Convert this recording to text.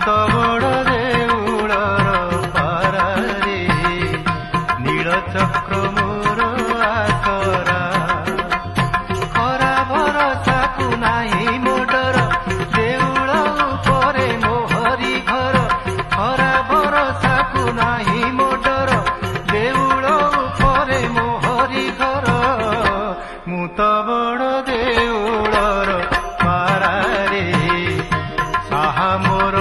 तो बड़ देउलर पारारे नील चक्र मोर आसरा खरा भरसा को नाही मोडर देउल उपरे मोहरी घर खरा भरसा को नाही मोडर देउल उपरे मोहरी घर मु तो बड़ देउलर पारारे साहा मोर